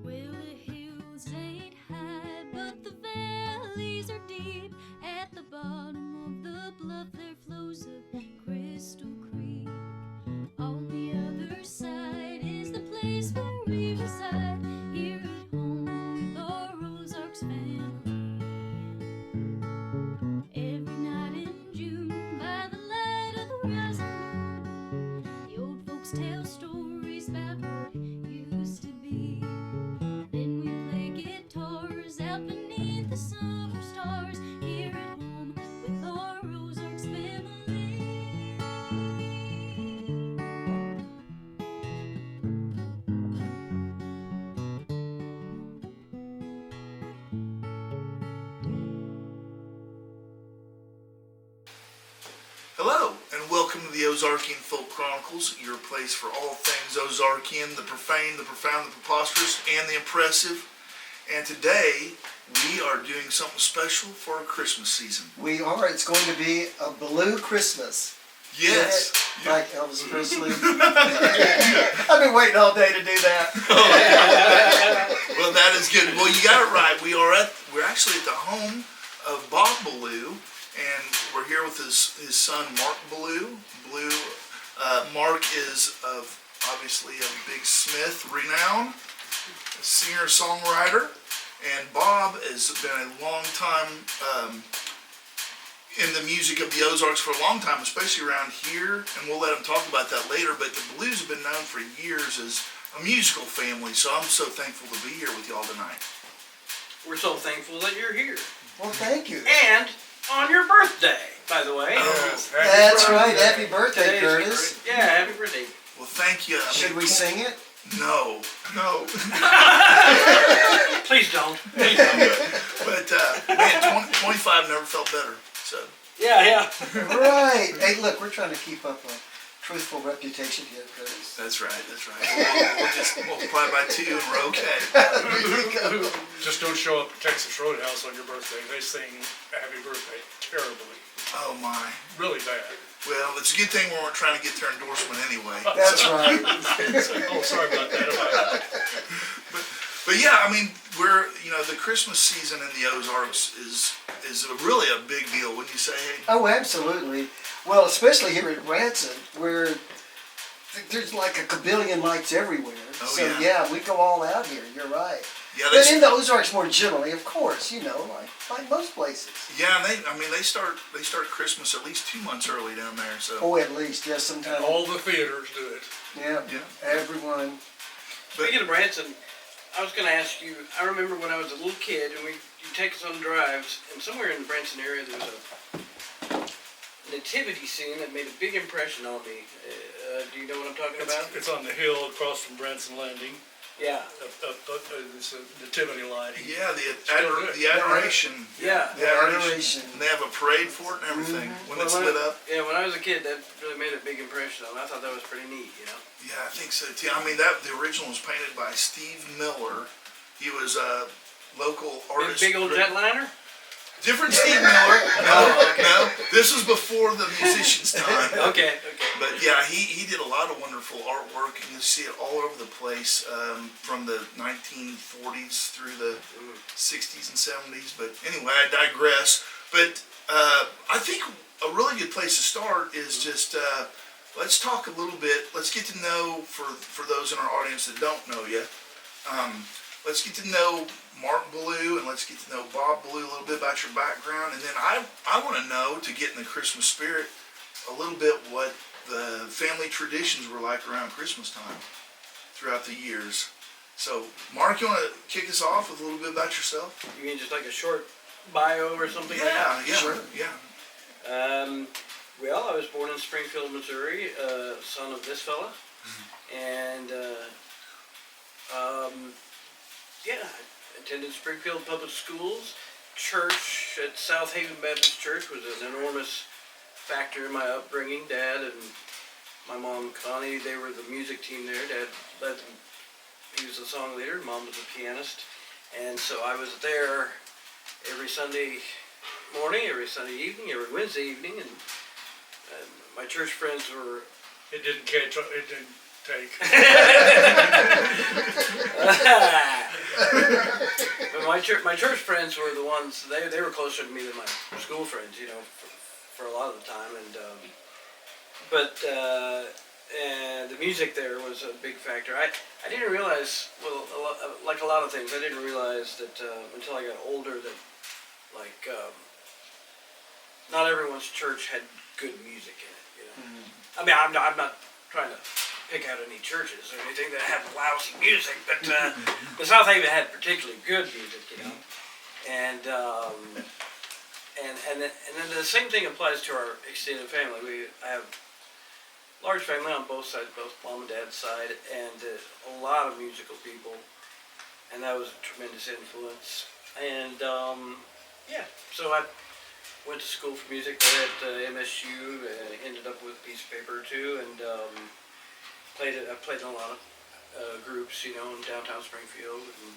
Well, the hills ain't high, but the valleys are deep. At the bottom of the bluff there flows a crystal creek. On the other side is the place where we reside, here at home with our Ozarks family. Every night in June, by the light of the rising moon, the old folks tell stories about what used to be. Then we play guitars out beneath the summer stars, here at home with our Ozarks family. Hello, and welcome to the Ozarkian Folk Chronicles, your place for all things Ozarkian, the profane, the profound, the preposterous, and the impressive. And today, we are doing something special for our Christmas season. We are. It's going to be a Bilyeu Christmas. Yes. Like Elvis Presley. I've been waiting all day to do that. Well, that is good. Well, you got it right. We're actually at the home of Bob Bilyeu, and we're here with his son, Mark Bilyeu. Mark is obviously a big Smith renown, a singer-songwriter, and Bob has been a long time in the music of the Ozarks for a long time, especially around here, and we'll let him talk about that later, but the Bilyeus have been known for years as a musical family, so I'm so thankful to be here with y'all tonight. We're so thankful that you're here. Well, thank you. And on your birthday, by the way. Yes. That's right. Happy birthday, Today's Curtis. Yeah, happy birthday. Well, thank you. Should we sing it? No. Please don't. Please don't. But, man, 25 never felt better, so. Yeah. Right. Hey, look, we're trying to keep up a truthful reputation here, Curtis. That's right. We'll just multiply by 2 and we're okay. There you go. Just don't show up at Texas Roadhouse on your birthday. They sing happy birthday terribly. Oh, my. Really bad. Well, it's a good thing we weren't trying to get their endorsement anyway. That's right. Oh, sorry about that. But yeah, I mean, the Christmas season in the Ozarks is really a big deal, wouldn't you say, Hayden? Oh, absolutely. Well, especially here at Ranson, where there's like a kabillion lights everywhere. Oh, so yeah. We go all out here. You're right. Yeah, But in the Ozarks more generally, of course, like most places. Yeah, they start Christmas at least 2 months early down there. So. Oh, at least, yes, sometimes. And all the theaters do it. Yeah, everyone. Speaking of Branson, I was going to ask you, I remember when I was a little kid and you take us on drives, and somewhere in the Branson area there was a nativity scene that made a big impression on me. Do you know what I'm talking about? It's on the hill across from Branson Landing. Yeah. It's a nativity lighting. Yeah, the adoration. Yeah. The adoration. And they have a parade for it and everything when it's lit up. Yeah, when I was a kid, that really made a big impression on me. I thought that was pretty neat, Yeah, I think so too. I mean, the original was painted by Steve Miller. He was a local artist. Big old jetliner? Different Steve Miller. No. This was before the musician's time. Okay. But yeah, he did a lot of wonderful artwork, and you see it all over the place from the 1940s through the 60s and 70s. But anyway, I digress. But I think a really good place to start is just let's talk a little bit. Let's get to know, for those in our audience that don't know yet, let's get to know Mark Bilyeu, and let's get to know Bob Bilyeu a little bit about your background. And then I want to know, to get in the Christmas spirit, a little bit what the family traditions were like around Christmas time throughout the years. So, Mark, you want to kick us off with a little bit about yourself? You mean just like a short bio or something like that? Yeah, sure. Yeah. Well, I was born in Springfield, Missouri, son of this fella. And, I attended Springfield Public Schools. Church at South Haven Baptist Church was an enormous factor in my upbringing. Dad and my mom, Connie, they were the music team there. Dad led them. He was the song leader. Mom was the pianist. And so I was there every Sunday morning, every Sunday evening, every Wednesday evening, and my church friends were. It didn't catch, it didn't take. But my church friends were the ones. They were closer to me than my school friends, you know, for a lot of the time. And the music there was a big factor. I didn't realize, well, like a lot of things, I didn't realize that until I got older that, like, not everyone's church had good music in it. You know, I mean, I'm not trying to pick out any churches or anything that have lousy music, but the South Haven had particularly good music, you know, and then the same thing applies to our extended family. I have a large family on both sides, both mom and dad's side, and a lot of musical people, and that was a tremendous influence. And yeah, so I went to school for music there at MSU, ended up with a piece of paper or two, and I played in a lot of groups, you know, in downtown Springfield, and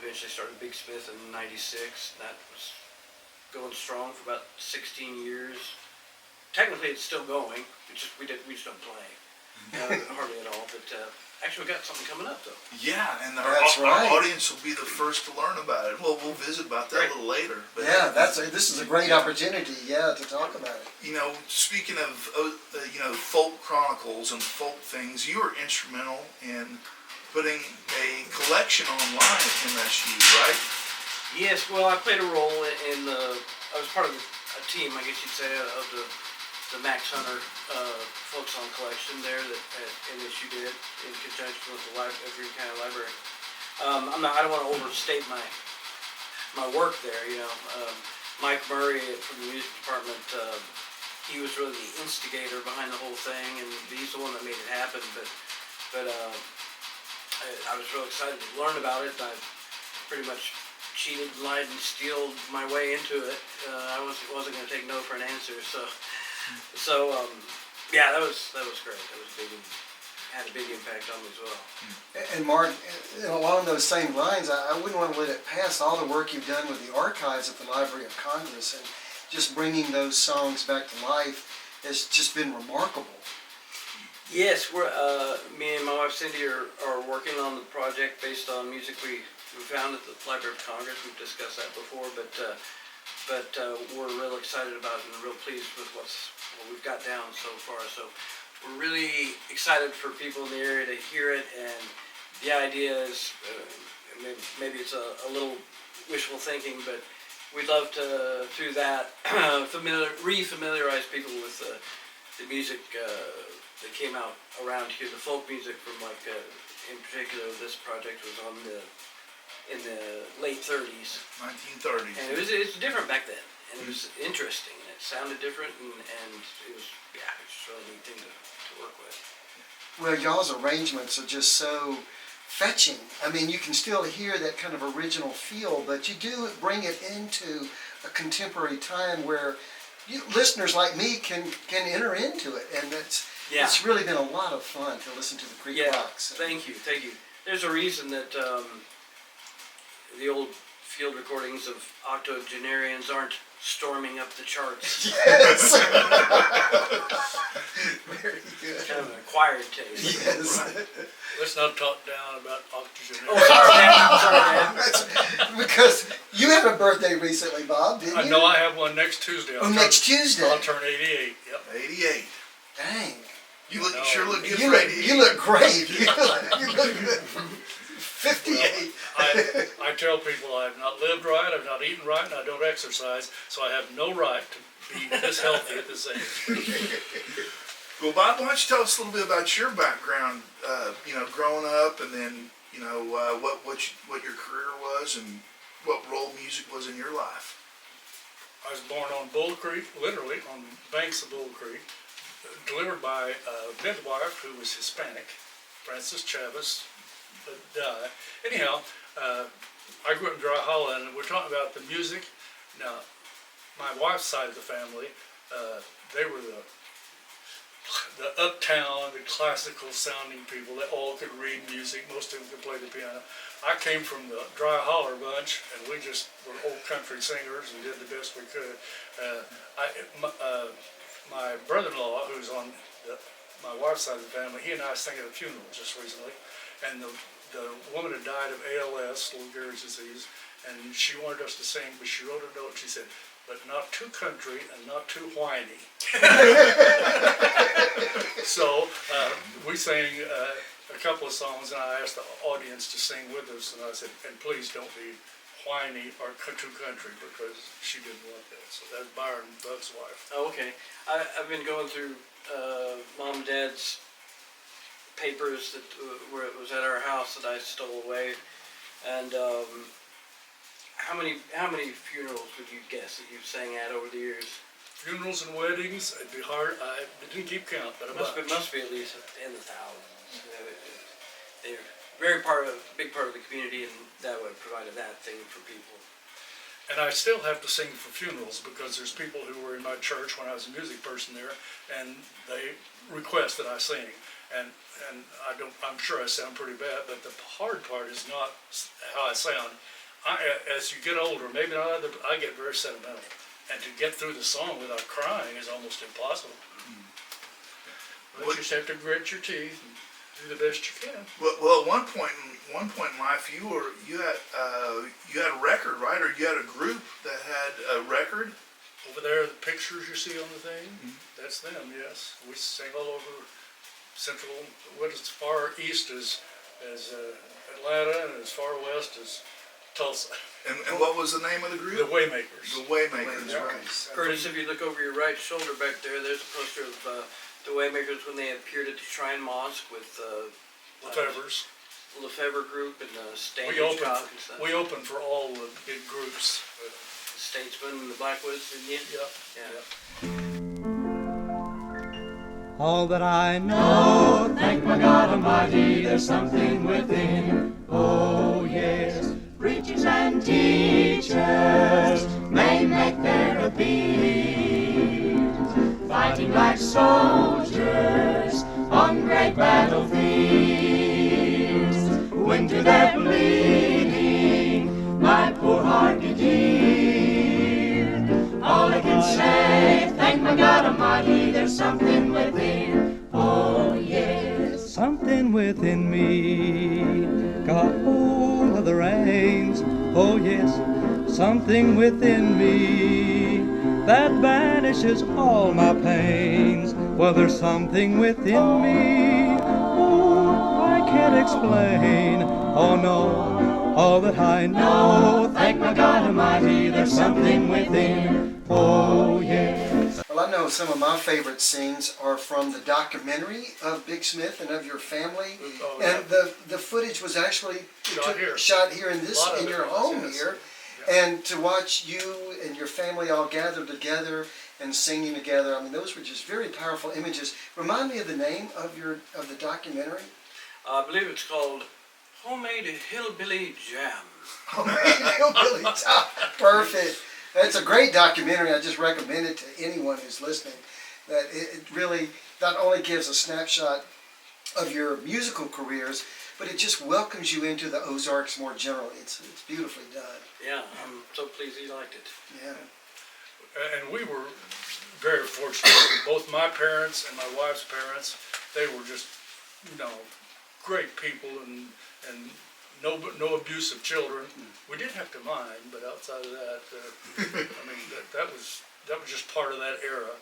eventually started Big Smith in '96. That was going strong for about 16 years. Technically, it's still going. We just don't play hardly at all. But actually, we got something coming up though. Yeah, and That's our right. audience will be the first to learn about it. Well, we'll visit about that a little later. But Yeah, this is a great opportunity, to talk about it. you know, speaking of folk chronicles and folk things, you were instrumental in putting a collection online at MSU, right? Yes, well, I played a role in I was part of a team, I guess you'd say, of the Max Hunter folk song collection there that MSU did in conjunction with the Green County Library. I don't want to overstate my work there, you know. Mike Murray from the music department, he was really the instigator behind the whole thing, and he's the one that made it happen. But I was real excited to learn about it. I pretty much cheated, lied, and stealed my way into it. I wasn't going to take no for an answer. So yeah, that was great. That was big. Had a big impact on me as well. And Mark, along those same lines, I wouldn't want to let it pass all the work you've done with the archives at the Library of Congress, and just bringing those songs back to life has just been remarkable. Yes, me and my wife Cindy are working on the project based on music we found at the Library of Congress. We've discussed that before, but we're real excited about it and real pleased with what we've got down so far. So we're really excited for people in the area to hear it, and the idea is, maybe it's a little wishful thinking, but we'd love to, through that, re-familiarize people with the music that came out around here, the folk music from, like, in particular, this project was in the late 30s. 1930s. And it's different back then, and it was interesting, and it sounded different, and it was a really neat thing to work with. Well, y'all's arrangements are just so fetching. I mean, you can still hear that kind of original feel, but you do bring it into a contemporary time where listeners like me can enter into it, and it's really been a lot of fun to listen to the Creek Rocks. Thank you. There's a reason that the old field recordings of octogenarians aren't storming up the charts. Yes. Very good. Kind of an acquired taste. Yes. Right. Let's not talk down about octogenarians. Oh, sorry, man. Because you had a birthday recently, Bob, didn't you? No, I have one next Tuesday. Next Tuesday. I'll turn 88. Yep. 88. Dang. You sure look good You for 88. you look great. You look good. 58. I tell people I've not lived right, I've not eaten right, and I don't exercise, so I have no right to be this healthy at this age. Well, Bob, why don't you tell us a little bit about your background, growing up, and then, what your career was and what role music was in your life. I was born on Bull Creek, literally on the banks of Bull Creek, delivered by a midwife who was Hispanic, Frances Chavez. Anyhow, I grew up in Dry Hollow, and we're talking about the music. Now, my wife's side of the family, they were the the uptown, the classical sounding people that all could read music. Most of them could play the piano. I came from the dry holler bunch, and we just were old country singers and did the best we could. My brother-in-law, who's on my wife's side of the family, he and I sang at a funeral just recently, and the woman had died of ALS, Lou Gehrig's disease, and she wanted us to sing, but she wrote a note. She said, "But not too country and not too whiny." So we sang a couple of songs, and I asked the audience to sing with us, and I said, "And please don't be whiny or too country," because she didn't want that. So that's Byron Buck's wife. Oh, okay. I've been going through Mom and Dad's papers that where it was at our house that I stole away, and how many funerals would you guess that you've sang at over the years? Funerals and weddings, it'd be hard. I didn't keep count, but It must be at least in the thousands. You know, they're big part of the community, and that would have provided that thing for people. And I still have to sing for funerals because there's people who were in my church when I was a music person there, and they request that I sing. And I'm sure I sound pretty bad, but the hard part is not how I sound. As you get older, maybe not other, I get very sentimental, and to get through the song without crying is almost impossible. But you just have to grit your teeth and do the best you can. Well, at one point in life, you had a record, right? Or you had a group that had a record. Over there, the pictures you see on the thing, that's them. Yes, we sang all over Central. What is as far east as Atlanta, and as far west as Tulsa. And what was the name of the group? The Waymakers. The Waymakers, Yeah. right. Curtis, if you look over your right shoulder back there, there's a poster of the Waymakers when they appeared at the Shrine Mosque with Lefevre's. Lefevre Group and Stanley We Chalk and stuff. opened for all the big groups. The Statesman and the Blackwoods, didn't you? Yep. Yeah. All that I know, thank my God Almighty, there's something within. Oh yes, preachers and teachers may make their appeal, fighting like soldiers on great battlefields. When to their bleeding my poor heart did yield, all I can say, thank my God Almighty, there's something within. Oh yes, something within me got hold of the reins. Oh yes, something within me that banishes all my pains. Well, there's something within me, oh, I can't explain. Oh no, all that I know, thank my God Almighty, there's something within. Oh yes. Well, I know some of my favorite scenes are from the documentary of Big Smith and of your family. Oh, And the footage was actually shot here in your home here. Yeah. And to watch you and your family all gather together and singing together, I mean, those were just very powerful images. Remind me of the name of the documentary. I believe it's called Homemade Hillbilly Jam. Hillbilly Top. Perfect. It's a great documentary. I just recommend it to anyone who's listening. That it really not only gives a snapshot of your musical careers, but it just welcomes you into the Ozarks more generally. It's beautifully done. Yeah, I'm so pleased he liked it. Yeah. And we were very fortunate. Both my parents and my wife's parents, they were just, great people and no abusive children. We did have to mind, but outside of that, that was just part of that era.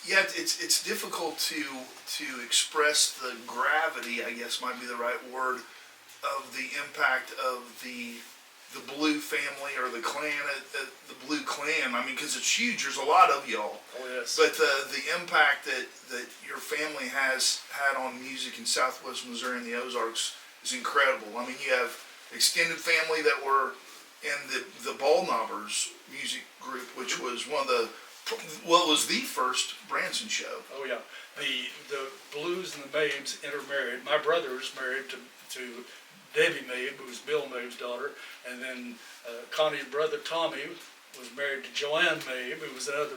Yeah, it's difficult to express the gravity, I guess might be the right word, of the impact of the Bilyeu family or the clan, the Bilyeu clan. I mean, because it's huge. There's a lot of y'all. Oh yes. But the impact that your family has had on music in Southwest Missouri and the Ozarks is incredible. I mean, you have extended family that were in the Ball Knobbers music group, which was it was the first Branson show. Oh yeah. The Blues and the Mabes intermarried. My brother's married to Debbie Mabe, who was Bill Mabe's daughter, and then Connie's brother Tommy was married to Joanne Mabe, who was another.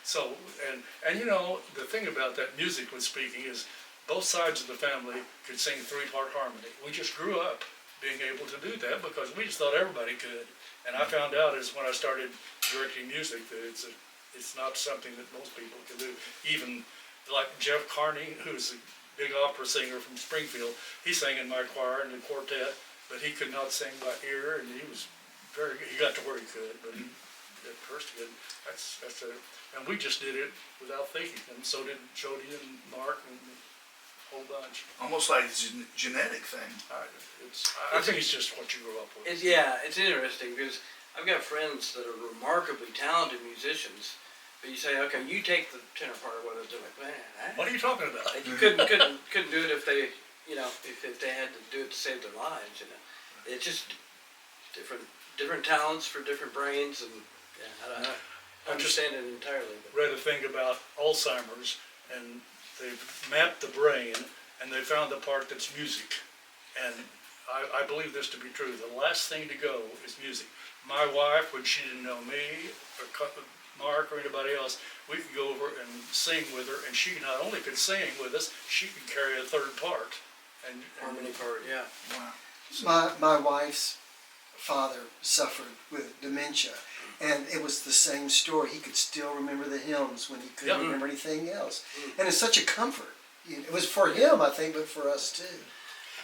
So, and you know, the thing about that, musically speaking, is both sides of the family could sing three-part harmony. We just grew up being able to do that because we just thought everybody could. And I found out is when I started directing music that it's not something that most people can do. Even like Jeff Carney, who's a big opera singer from Springfield, he sang in my choir in the quartet, but he could not sing by ear, and he got to where he could, but he at first he didn't. And we just did it without thinking, and so did Jody and Mark and a whole bunch. Almost like it's a genetic thing. I think it's just what you grew up with. It's interesting because I've got friends that are remarkably talented musicians, but you say, okay, you take the tenor part or whatever, they're like, man, What are you talking about? you couldn't do it if they, if they had to do it to save their lives, It's just different talents for different brains, and I don't understand it entirely. But. Read a thing about Alzheimer's, and they've mapped the brain, and they found the part that's music. And I believe this to be true. The last thing to go is music. My wife, when she didn't know me, or Mark, or anybody else, we could go over and sing with her, and she not only could sing with us, she could carry a third part. And Harmony part, yeah. Wow. My wife's father suffered with dementia, and it was the same story. He could still remember the hymns when he couldn't remember anything else. And it's such a comfort. It was for him, I think, but for us too.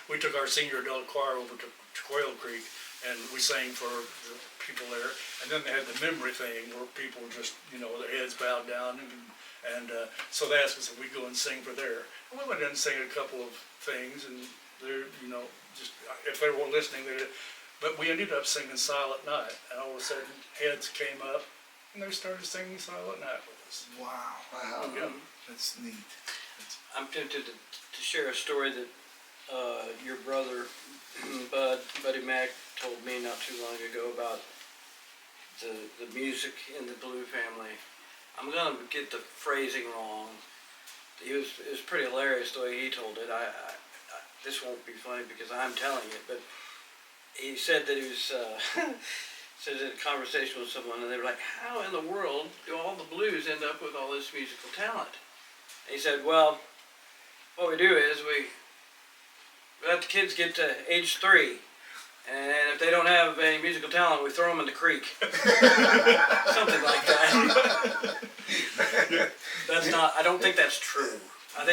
we took our senior adult choir over to Quail Creek, and we sang for the people there. And then they had the memory thing where people just, their heads bowed down, and so they asked us if we'd go and sing for there. And we went in and sang a couple of things, and they're, just if they were listening, they did. But we ended up singing Silent Night, and all of a sudden heads came up, and they started singing Silent Night with us. Wow. Wow. Yeah. That's neat. I'm tempted to share a story that your brother, Buddy Mac, told me not too long ago about the music in the Bilyeu family. I'm gonna get the phrasing wrong. It was pretty hilarious the way he told it. This won't be funny because I'm telling it, but he said that he was said in a conversation with someone, and they were like, "How in the world do all the Blues end up with all this musical talent?" And he said, "Well, what we do is we let the kids get to age 3, and if they don't have any musical talent, we throw them in the creek." Something like that. That's not. I don't think that's true. I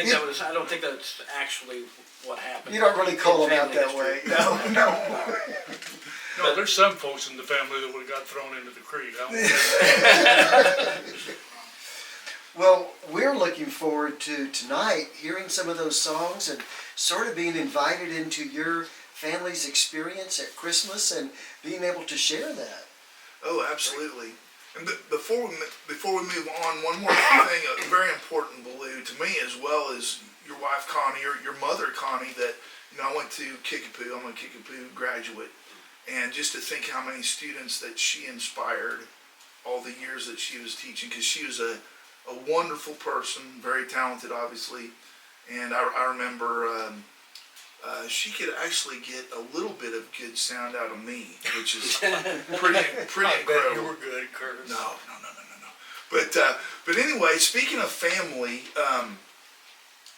don't think that's actually what happened. You don't really call them out that history. way. No. No, there's some folks in the family that would have got thrown into the creek. I don't think. Well, we're looking forward to tonight hearing some of those songs and sort of being invited into your family's experience at Christmas and being able to share that. Oh, absolutely. And before we move on, one more thing, very important, Bilyeu, to me as well as your wife Connie, or your mother Connie, that I went to Kickapoo. I'm a Kickapoo graduate, and just to think how many students that she inspired all the years that she was teaching, because she was a wonderful person, very talented, obviously, and I remember she could actually get a little bit of good sound out of me, which is pretty I incredible. bet you were good, Curtis. No. But anyway, speaking of family,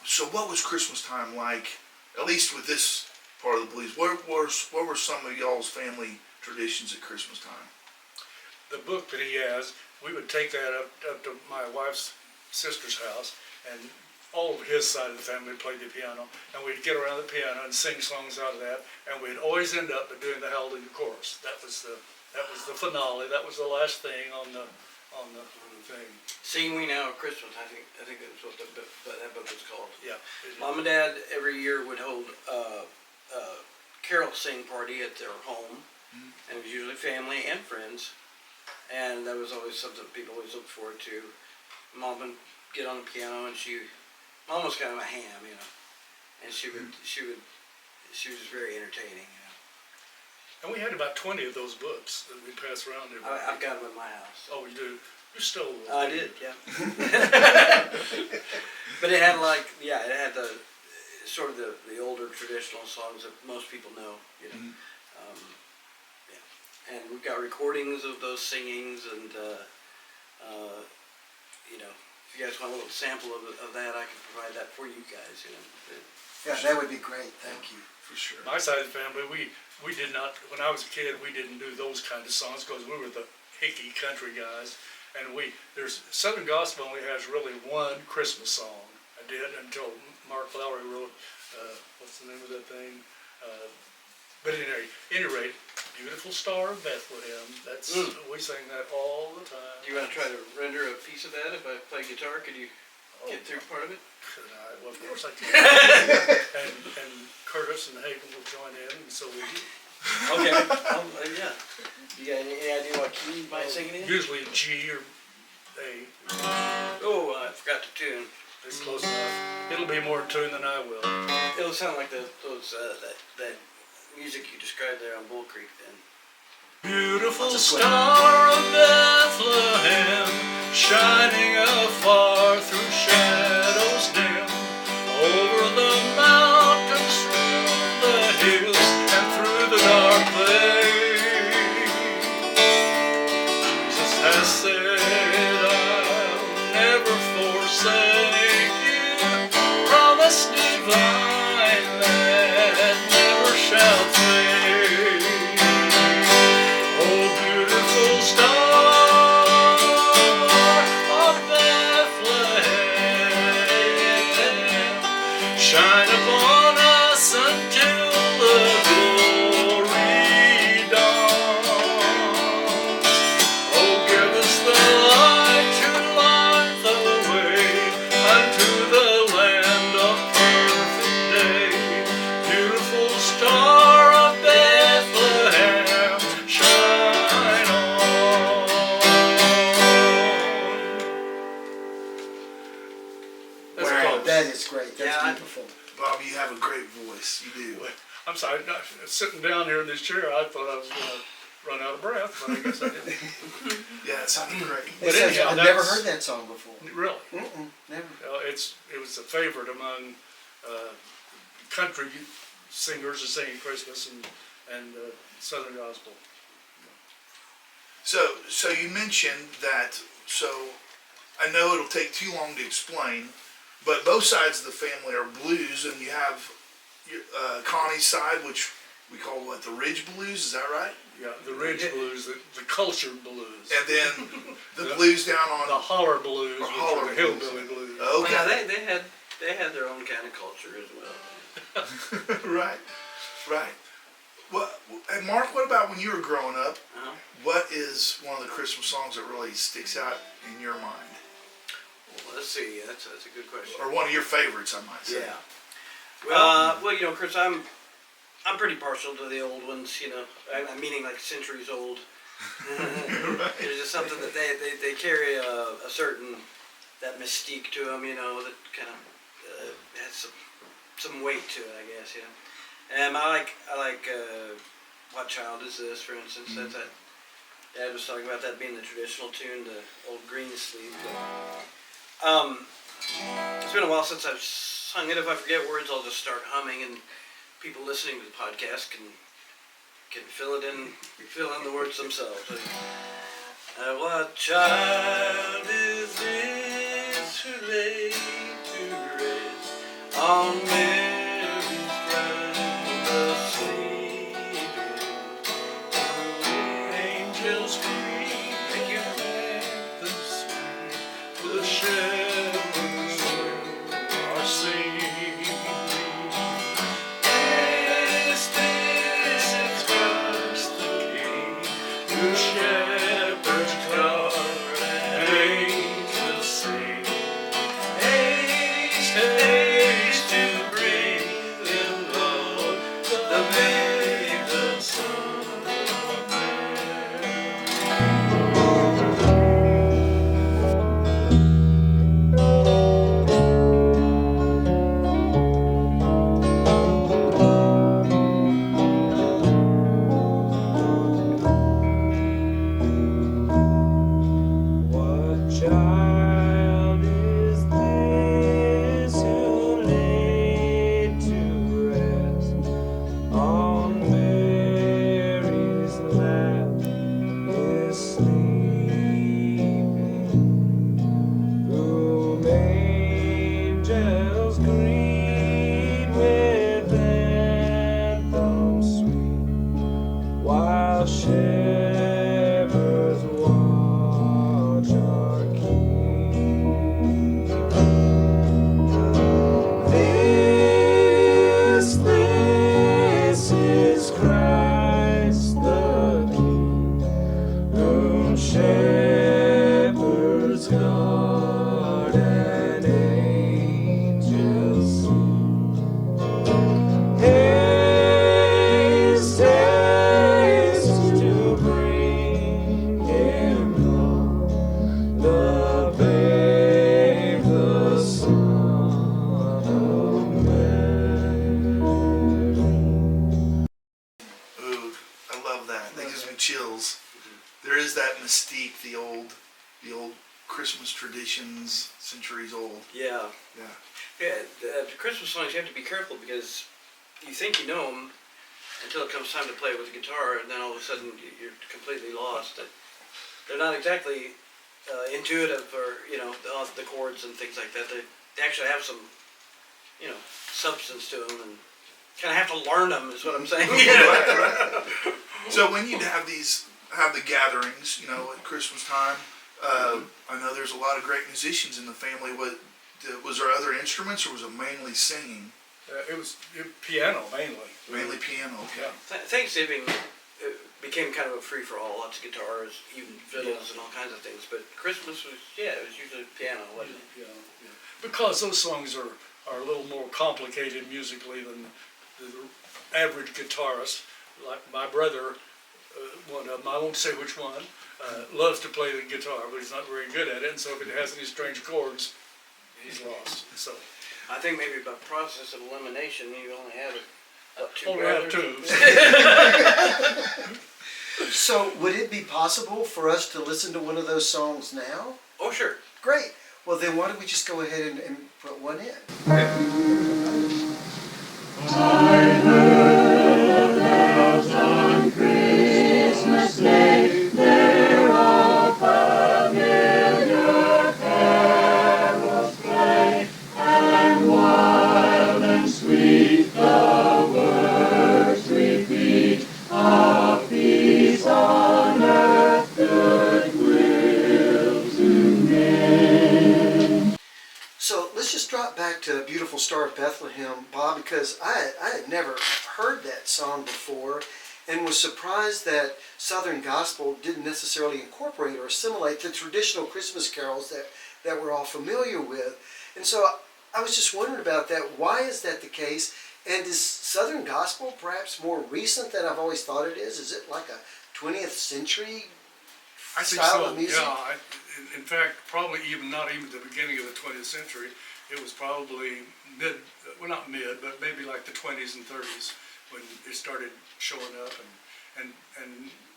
so what was Christmas time like, at least with this part of the Blues? What were some of y'all's family traditions at Christmas time? The book that he has, we would take that up to my wife's sister's house, and all of his side of the family played the piano, and we'd get around the piano and sing songs out of that, and we'd always end up doing the Hallelujah chorus. That was the finale. That was the last thing on the thing. Sing We Now at Christmas, I think that's what that book was called. Yeah. Mom and Dad every year would hold a carol sing party at their home, and it was usually family and friends, and that was always something people always looked forward to. Mom would get on the piano, and Mom was kind of a ham, and she was very entertaining, And we had about 20 of those books that we pass around every I've got them in my house. Oh, you do? You stole them. I did, yeah. But it had it had the sort of the older traditional songs that most people know, And we've got recordings of those singings, and you know, if you guys want a little sample of that, I can provide that for you guys, you know. Yeah, that would be great, thank you. For sure. My side of the family, we did not, when I was a kid, we didn't do those kind of songs because we were the hicky country guys. And there's Southern Gospel only has really one Christmas song. I did until Mark Lowry wrote, what's the name of that thing? But at any rate, Beautiful Star of Bethlehem, that's, we sing that all the time. Do you want to try to render a piece of that? If I play guitar, could you get through part of it? Could I? Well, of course I can. and Curtis and Hagen will join in, and so will you. Okay. Yeah. You got any idea what key you might sing it in? Usually G or A. Oh, I forgot to tune. It's close enough. It'll be more in tune than I will. It'll sound like that music you described there on Bull Creek then. Beautiful star of Bethlehem, shining afar through shadows dim, over the mountains, through the hills, and through the dark plains. Jesus has said, I'll never forsake you, promise divine that never shall fade. Oh, beautiful star of Bethlehem, shine upon us until the glory dawns. Oh, give us the light to light the way unto the land of perfect day. Beautiful star of Bethlehem, shine on. That's Wow, close. that is great, that's Yeah, beautiful. Bob, you have a great voice. You do. I'm sorry, sitting down here in this chair, I thought I was going to run out of breath, but I guess I didn't. Yeah, it sounded great. But It says, anyhow, I've never that's- heard that song before. Really? Never. It was a favorite among country singers who sing Christmas and Southern Gospel. So you mentioned that. So I know it'll take too long to explain, but both sides of the family are blues, and you have Connie's side, which we call the Ridge Blues. Is that right? Yeah, the Ridge Blues, the cultured blues, And then the blues down on the holler blues, Or which holler are the blues. hillbilly blues. Okay. Yeah, they had their own kind of culture as well. Right. And Mark, what about when you were growing up? Uh-huh. What is one of the Christmas songs that really sticks out in your mind, Well, let's see. That's a good question. or one of your favorites, I might say? Yeah. Well, you know, Chris, I'm pretty partial to the old ones. You know, I'm meaning like centuries old. It's just something that they carry a certain that mystique to them. You know, that kind of has some weight to it, I guess. You know, and I like What Child Is This, for instance. Mm-hmm. That's that. Dad was talking about that being the traditional tune, the old green sleeve. But, it's been a while since I've sung it. If I forget words, I'll just start humming, and people listening to the podcast can fill in the words themselves. What child is this who laid to rest on Mary's breast asleep? Angels scream, thank you. The shepherds are singing. This is Christ the King, who shepherds guard and angels sing. Haste, haste to bring Good shepherds guard and angels sing. Haste, haste to bring him home, the babe, the Son of Man. Ooh, I love that. That gives me chills. There is that mystique, the old Christmas traditions, centuries old. Yeah. Yeah. Yeah, the Christmas songs, you have to be careful because you think you know them until it comes time to play with the guitar, and then all of a sudden you're completely lost. They're not exactly intuitive, or the chords and things like that. They actually have some, substance to them, and kind of have to learn them. Is what I'm saying. Right. So when you have the gatherings, at Christmas time, I know there's a lot of great musicians in the family. Was there other instruments, or was it mainly singing? It was piano mainly. Mainly piano. Okay. Thanksgiving became kind of a free-for-all. Lots of guitars, even fiddles, and all kinds of things. But Christmas was, it was usually piano, wasn't it? Yeah. Because those songs are a little more complicated musically than the average guitarist. Like my brother, one of them, I won't say which one, loves to play the guitar, but he's not very good at it, and so if it has any strange chords, he's lost. So I think maybe by process of elimination, you only have two only have brothers. two. So would it be possible for us to listen to one of those songs now? Oh, sure. Great. Well, then why don't we just go ahead and put one in? On Christmas Day, there all familiar carols play, and wild and sweet the words repeat of peace on earth, goodwill to men. So let's just drop back to Beautiful Star of Bethlehem, Bob, because I had never heard that song before and was surprised that Southern Gospel didn't necessarily incorporate or assimilate the traditional Christmas carols that we're all familiar with. And so I was just wondering about that. Why is that the case? And is Southern Gospel perhaps more recent than I've always thought it is? Is it like a 20th century I think style so. of music? Yeah. In fact, probably not even the beginning of the 20th century. It was probably not mid, but maybe like the 20s and 30s when it started showing up, and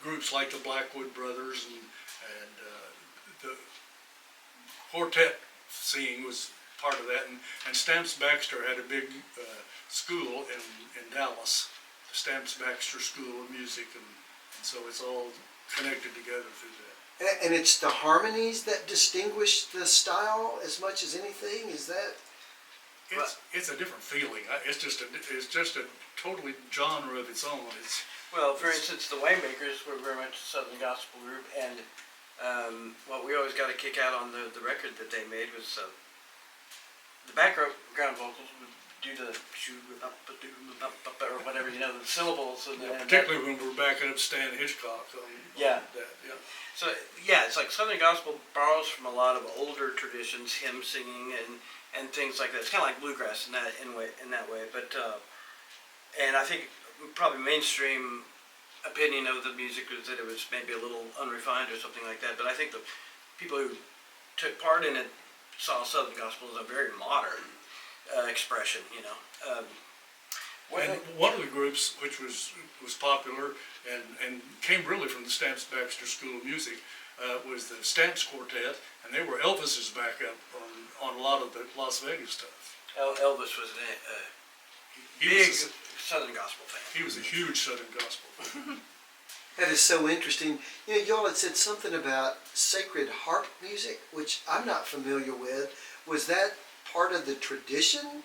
groups like the Blackwood Brothers and the quartet singing was part of that, and Stamps Baxter had a big school in Dallas, the Stamps Baxter School of Music, and so it's all connected together through that. And it's the harmonies that distinguish the style as much as anything? Is that? It's a different feeling. It's just a totally genre of its own. Well, for instance, the Waymakers were very much a Southern Gospel group, and what we always got a kick out on the record that they made was the background vocals would do the or whatever, the syllables. And Particularly when we're backing up Stan Hitchcock on Yeah. that. Yeah. So it's like Southern Gospel borrows from a lot of older traditions, hymn singing and things like that. It's kind of like bluegrass in that way. But and I think probably mainstream opinion of the music was that it was maybe a little unrefined or something like that. But I think the people who took part in it saw Southern Gospel as a very modern expression. And one of the groups which was popular and came really from the Stamps Baxter School of Music was the Stamps Quartet, and they were Elvis's backup on a lot of the Las Vegas stuff. Elvis was a big Southern Gospel fan. He was a huge Southern Gospel fan. That is so interesting. Y'all had said something about sacred harp music, which I'm not familiar with. Was that part of the tradition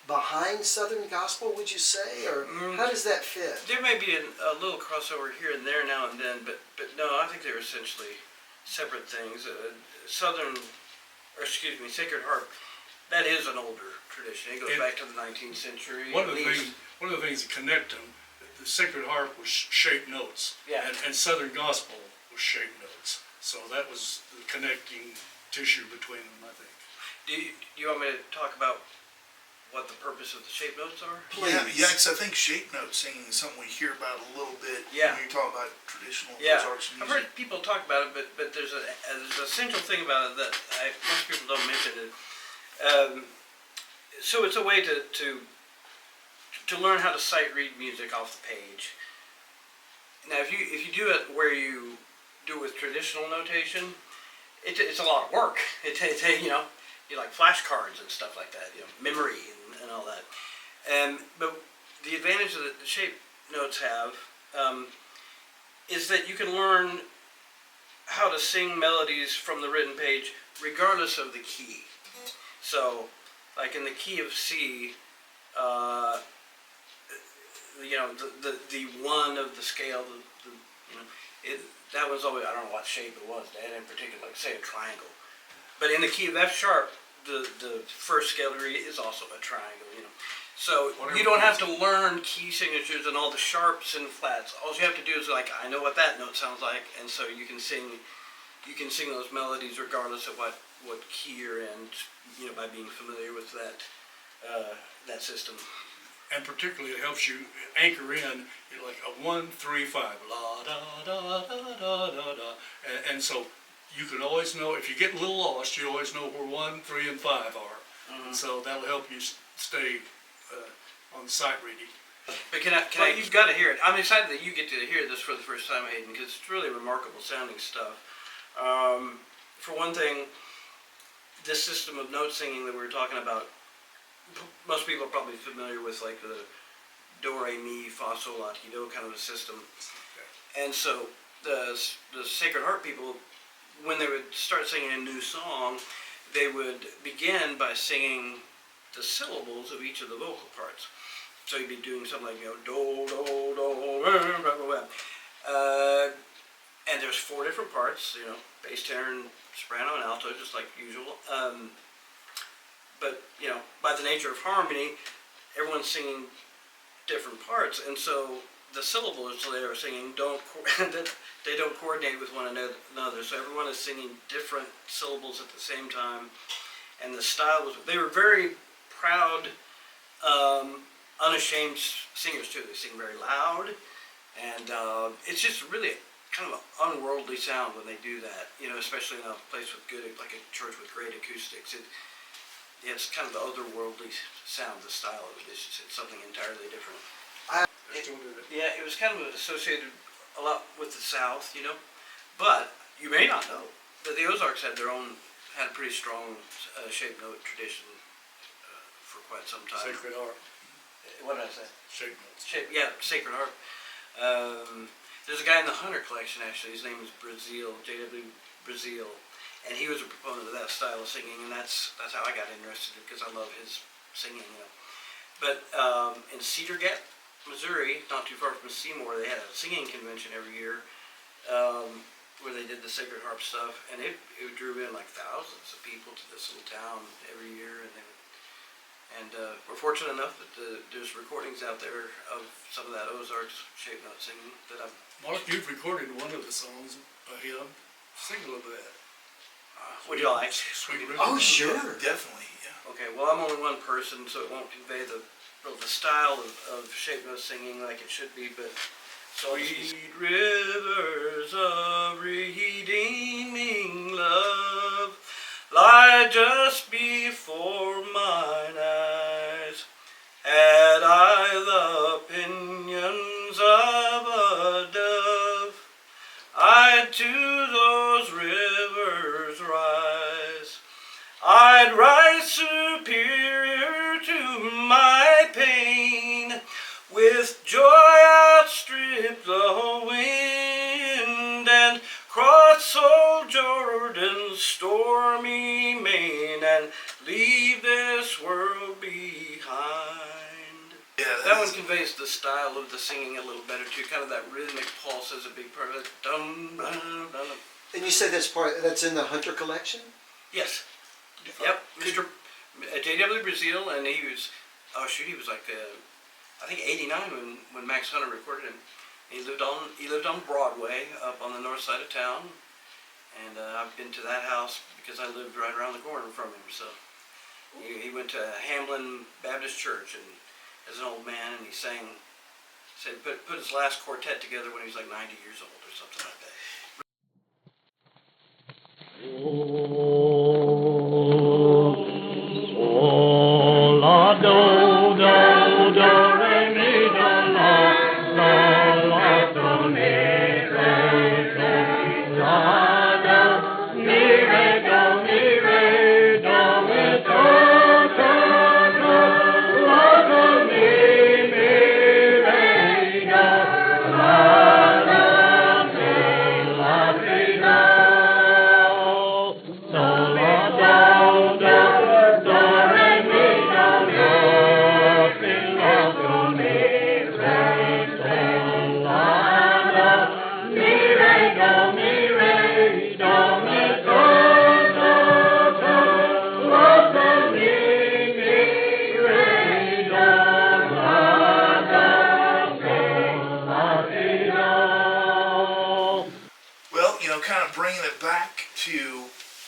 behind Southern Gospel, would you say? Or how does that fit? There may be a little crossover here and there now and then, but no, I think they're essentially separate things. Sacred harp, that is an older tradition. It goes back to the 19th century. One of the things that connect them, the sacred harp was shaped notes. Yeah. And Southern Gospel was shape notes. So that was the connecting tissue between them, I think. Do you want me to talk about what the purpose of the shape notes are? Yeah, because I think shape note singing is something we hear about a little bit Yeah. when you talk about traditional Yeah, Ozarks music. I've heard people talk about it, but there's an essential thing about it that most people don't mention it. So it's a way to learn how to sight read music off the page. Now, if you do it where you do it with traditional notation, it's a lot of work. You like flashcards and stuff like that, memory and all that. But the advantage that the shape notes have is that you can learn how to sing melodies from the written page regardless of the key. So, like in the key of C, the one of the scale, that was always, I don't know what shape it was, in particular, like say a triangle. But in the key of F sharp, the first scale degree is also a triangle, So you don't have to learn key signatures and all the sharps and flats. All you have to do is I know what that note sounds like, and so you can sing those melodies regardless of what key you're in, by being familiar with that system. And particularly it helps you anchor in, like a 1, 3, 5, la da da da da da da, and so you can always know, if you get a little lost, you always know where 1, 3, and 5 are. And so that'll help you stay on sight reading. But you've got to hear it. I'm excited that you get to hear this for the first time, Hayden, because it's really remarkable sounding stuff. For one thing, this system of note singing that we were talking about, most people are probably familiar with like the do, re, mi, fa, sol, la, ti, do kind of a system. And so the Sacred Heart people, when they would start singing a new song, they would begin by singing the syllables of each of the vocal parts. So you'd be doing something like, do, do, do, blah, blah, blah. And there's 4 different parts, bass, tenor, and soprano, and alto, just like usual. But, by the nature of harmony, everyone's singing different parts, and so the syllables they are singing they don't coordinate with one another, so everyone is singing different syllables at the same time, and the style they were very proud, unashamed singers too. They sing very loud, and it's just really kind of an unworldly sound when they do that, especially in a place with like a church with great acoustics. It's kind of the otherworldly sound, the style of it. It's something entirely different. It was kind of associated a lot with the South, but you may not know that the Ozarks had a pretty strong shape note tradition for quite some time. Sacred Heart. What did I say? Shape notes. Sacred Heart. There's a guy in the Hunter collection, actually. His name is J.W. Brazil. And he was a proponent of that style of singing, and that's how I got interested in it, because I love his singing, But in Cedar Gap, Missouri, not too far from Seymour, they had a singing convention every year where they did the Sacred Harp stuff, and it drew in like thousands of people to this little town every year. And we're fortunate enough that there's recordings out there of some of that Ozarks shape note singing that I've... Mark, you've recorded one of the songs by him. Sing a little bit. Would you like? Sweet River. Oh, sure. Definitely, yeah. Okay, well, I'm only one person, so it won't convey the style of shape note singing like it should be, but... Sweet rivers of redeeming love lie just before mine eyes. Had I the pinions of a dove, I'd to those rivers rise. I'd rise superior to my pain, with joy outstrip the wind, and cross old Jordan's stormy main, and leave this world behind. Yeah, That one conveys the style of the singing a little better too. Kind of that rhythmic pulse is a big part of it. Dum, dum, dum. And you said that's in the Hunter collection? Yes. Yep. Mr. J.W. Brazil, and he was like, I think 89 when Max Hunter recorded him. He lived on Broadway, up on the north side of town, and I've been to that house because I lived right around the corner from him. So he went to Hamlin Baptist Church, and as an old man, and he said put his last quartet together when he was like 90 years old or something like that.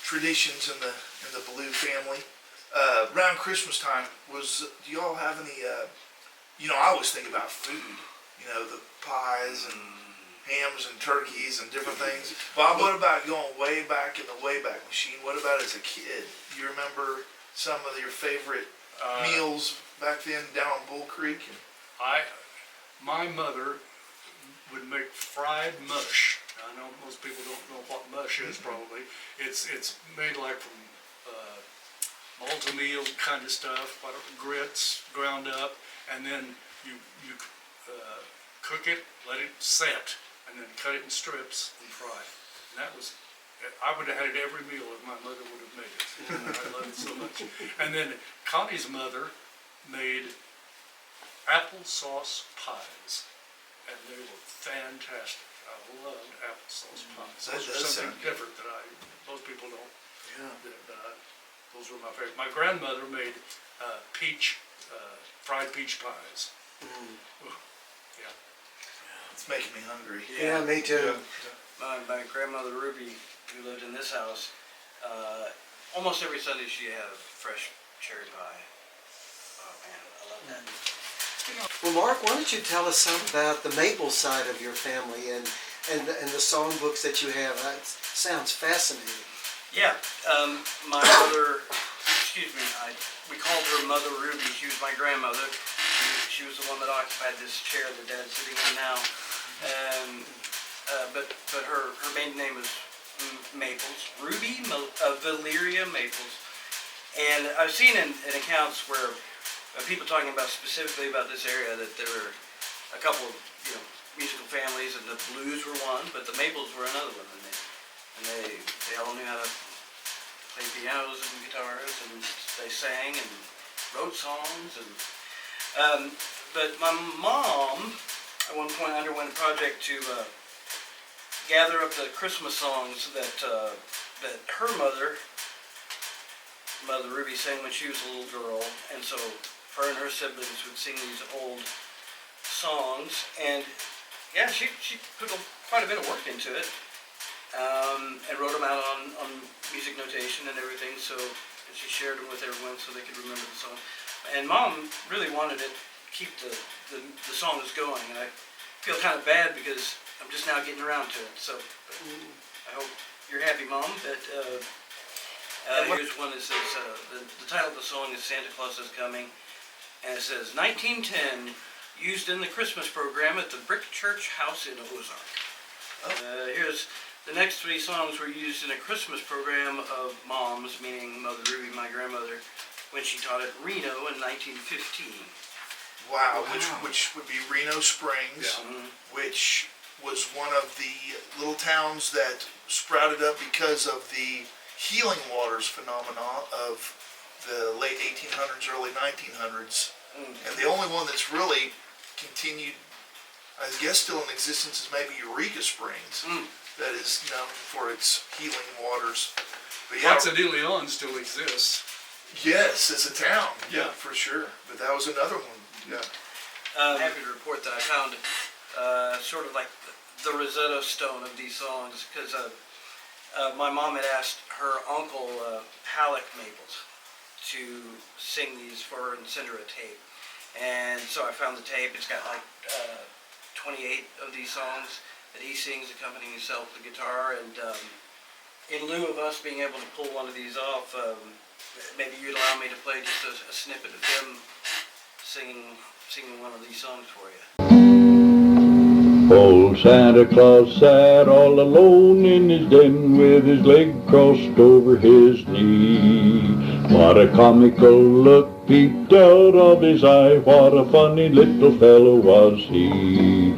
Traditions in the Bilyeu family. Around Christmas time, do y'all have any? I always think about food. The pies and hams and turkeys and different things. Bob, what about going way back in the Wayback Machine? What about as a kid? Do you remember some of your favorite meals back then down Bull Creek? My mother would make fried mush. I know most people don't know what mush is probably. It's made like from malted meal kind of stuff, grits ground up, and then you cook it, let it set, and then cut it in strips and fry it. And that was, I would have had it every meal if my mother would have made it. I love it so much. And then Connie's mother made applesauce pies, and they were fantastic. I loved applesauce pies. Those are something different that most people don't. Yeah. Those were my favorite. My grandmother made fried peach pies. Yeah. It's making me hungry. Yeah, me too. Yeah. My grandmother Ruby, who lived in this house, almost every Sunday she'd have fresh cherry pie. Oh man, I love that. Well, Mark, why don't you tell us some about the maple side of your family and the songbooks that you have? That sounds fascinating. Yeah, my mother, we called her Mother Ruby. She was my grandmother. She was the one that occupied this chair that Dad's sitting in now. But her maiden name was Maples, Ruby Valeria Maples. And I've seen in accounts where people talking about specifically about this area that there were a couple of musical families, and the Blues were one, but the Maples were another one, and they all knew how to play pianos and guitars, and they sang and wrote songs, and but my mom at one point underwent a project to gather up the Christmas songs that her mother Ruby sang when she was a little girl, and so her and her siblings would sing these old songs, and yeah, she put quite a bit of work into it, and wrote them out on music notation and everything, so and she shared them with everyone so they could remember the song. And Mom really wanted to keep the songs going, and I feel kind of bad because I'm just now getting around to it, so I hope you're happy, Mom, that here's one that says, the title of the song is Santa Claus is Coming, and it says, 1910, used in the Christmas program at the Brick Church House in Ozarks. Here's the next three songs were used in a Christmas program of Mom's, meaning Mother Ruby, my grandmother, when she taught at Reno in 1915. Wow, which would be Reno Springs, which was one of the little towns that sprouted up because of the healing waters phenomenon of the late 1800s, early 1900s. And the only one that's really continued, I guess still in existence, is maybe Eureka Springs, that is known for its healing waters. But yeah, Ponce de Leon still exists. Yes, as a town, yeah, for sure. But that was another one, yeah. I'm happy to report that I found sort of like the Rosetta Stone of these songs, because my mom had asked her uncle, Halleck Maples, to sing these for her and send her a tape. And so I found the tape. It's got like 28 of these songs that he sings accompanying himself with the guitar. And in lieu of us being able to pull one of these off, maybe you'd allow me to play just a snippet of him singing one of these songs for you. Old Santa Claus sat all alone in his den with his leg crossed over his knee. What a comical look peeped out of his eye, what a funny little fellow was he.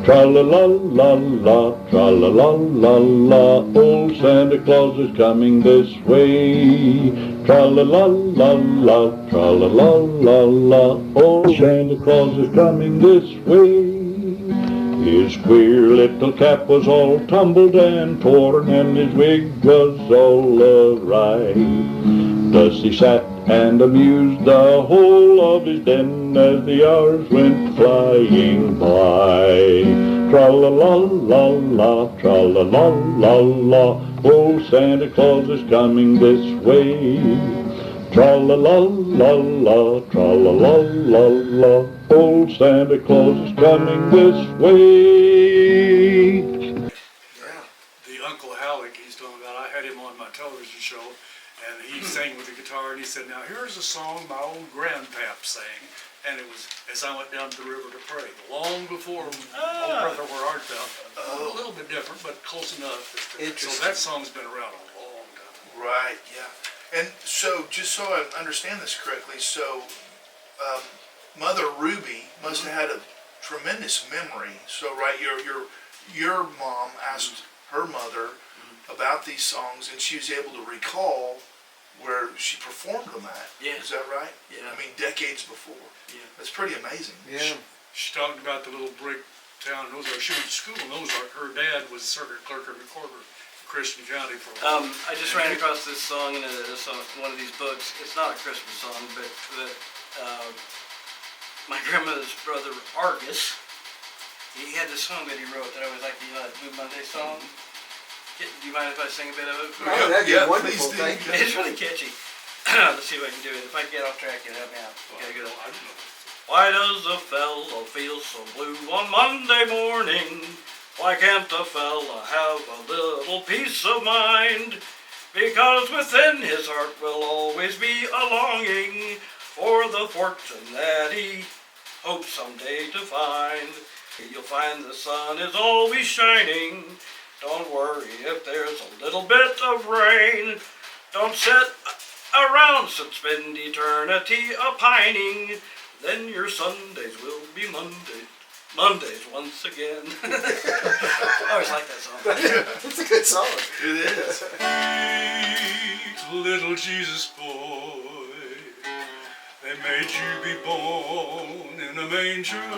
Tra-la-la-la-la, tra-la-la-la-la, old Santa Claus is coming this way. Tra-la-la-la-la, tra-la-la-la-la, old Santa Claus is coming this way. His queer little cap was all tumbled and torn, and his wig was all awry. Thus he sat and amused the whole of his den as the hours went flying by. Tra-la-la-la-la, tra-la-la-la-la, old Santa Claus is coming this way. Tra-la-la-la-la, tra-la-la-la-la, old Santa Claus is coming this way. The Uncle Halleck he's talking about, I had him on my television show, and he sang with the guitar, and he said, now here's a song my old grandpap sang, and it was As I Went Down to the River to Pray, long before Old Brother Where Art Thou. A little bit different, but close enough. So that song's been around a long time. Right, yeah. And so, just so I understand this correctly, so Mother Ruby must have had a tremendous memory. So, right, your mom asked her mother about these songs, and she was able to recall where she performed them at. Yeah. Is that right? Yeah. I mean, decades before. Yeah. That's pretty amazing. Yeah. She talked about the little brick town in Ozarks. She went to school in Ozarks. Her dad was circuit clerk and recorder in Christian County for a while. I just ran across this song in one of these books. It's not a Christmas song, but my grandmother's brother Argus, he had this song that he wrote that I was like, you know, that Blue Monday song. Do you mind if I sing a bit of it? Oh, that'd be wonderful, please do. thank you. It's really catchy. Let's see if I can do it. If I get off track, you help me out. Okay, good. Why does a fella feel so blue on Monday morning? Why can't a fella have a little peace of mind? Because within his heart will always be a longing for the fortune that he hopes someday to find. You'll find the sun is always shining. Don't worry if there's a little bit of rain. Don't sit around and spend eternity a-pining. Then your Sundays will be Mondays once again. I always like that song. It's a good song. It is. Sweet little Jesus boy, they made you be born in a manger.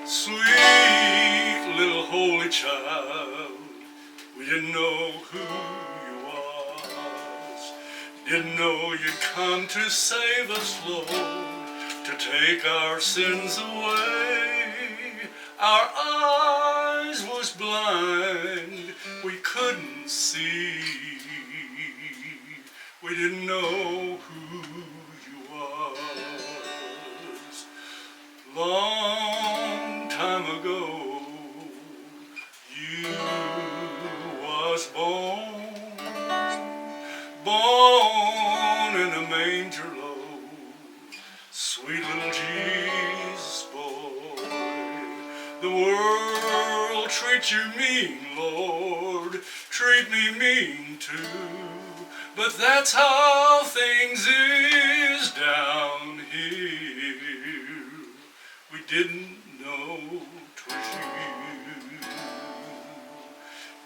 Sweet little holy child, we didn't know who you was. Didn't know you'd come to save us, Lord, to take our sins away. Our eyes was blind, we couldn't see. We didn't know who you was. Long time ago, you was born in a manger low. Sweet little Jesus boy, the world treats you mean, Lord, treat me mean too. But that's how things is down here. We didn't know 'twas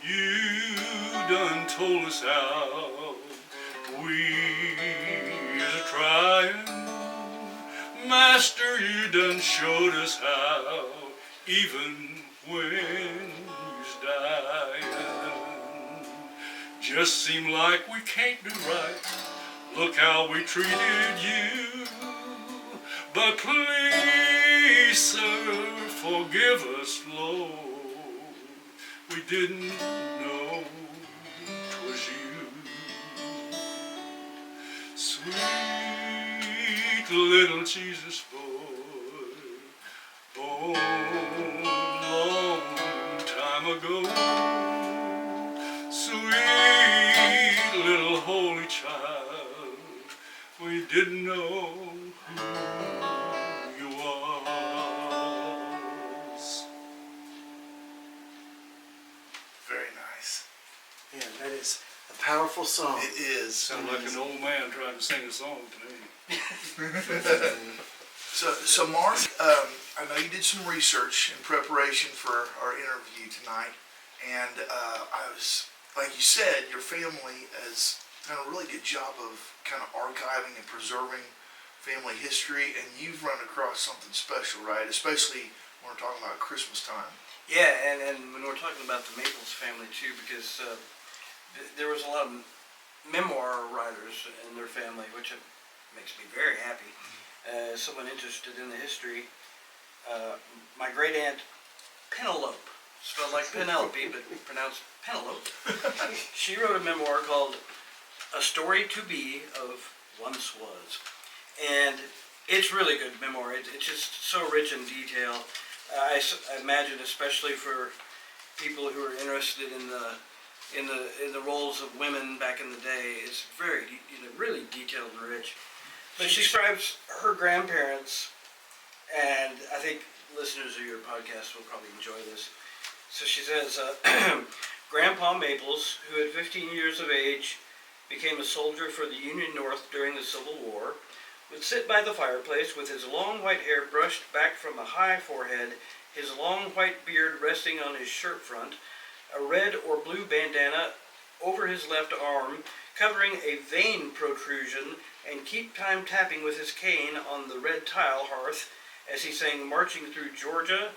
you. You done told us how we is a-trying. Master, you done showed us how, even when you's dying. Just seem like we can't do right. Look how we treated you. But please, sir, forgive us, Lord. We didn't know 'twas you. Sweet little Jesus boy, born long time ago. Sweet little holy child, we didn't know who you was. Very nice. Yeah, that is a powerful song. It is. Sound like an old man trying to sing a song to me. So Mark, I know you did some research in preparation for our interview tonight, and like you said, your family has done a really good job of kind of archiving and preserving family history, and you've run across something special, right? Especially when we're talking about Christmas time. Yeah, and when we're talking about the Maples family too, because there was a lot of memoir writers in their family, which makes me very happy. Someone interested in the history. My great aunt Penelope, spelled like Penelope, but pronounced Penelope. She wrote a memoir called A Story to Be of Once Was. And it's really good memoir. It's just so rich in detail. I imagine, especially for people who are interested in the roles of women back in the day, it's very really detailed and rich. But she describes her grandparents, and I think listeners of your podcast will probably enjoy this. So she says, Grandpa Maples, who at 15 years of age became a soldier for the Union North during the Civil War, would sit by the fireplace with his long white hair brushed back from a high forehead, his long white beard resting on his shirt front, a red or blue bandana over his left arm, covering a vein protrusion, and keep time tapping with his cane on the red tile hearth as he sang Marching Through Georgia,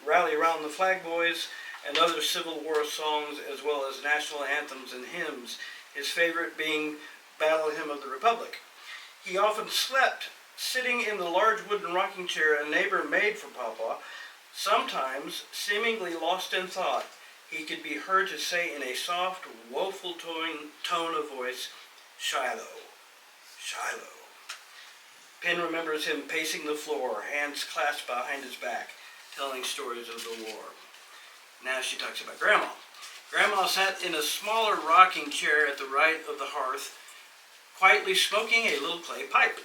Rally Around the Flag Boys, and other Civil War songs, as well as national anthems and hymns, his favorite being Battle Hymn of the Republic. He often slept sitting in the large wooden rocking chair a neighbor made for Papa. Sometimes, seemingly lost in thought, he could be heard to say in a soft, woeful tone of voice, Shiloh, Shiloh. Penn remembers him pacing the floor, hands clasped behind his back, telling stories of the war. Now she talks about Grandma. Grandma sat in a smaller rocking chair at the right of the hearth, quietly smoking a little clay pipe.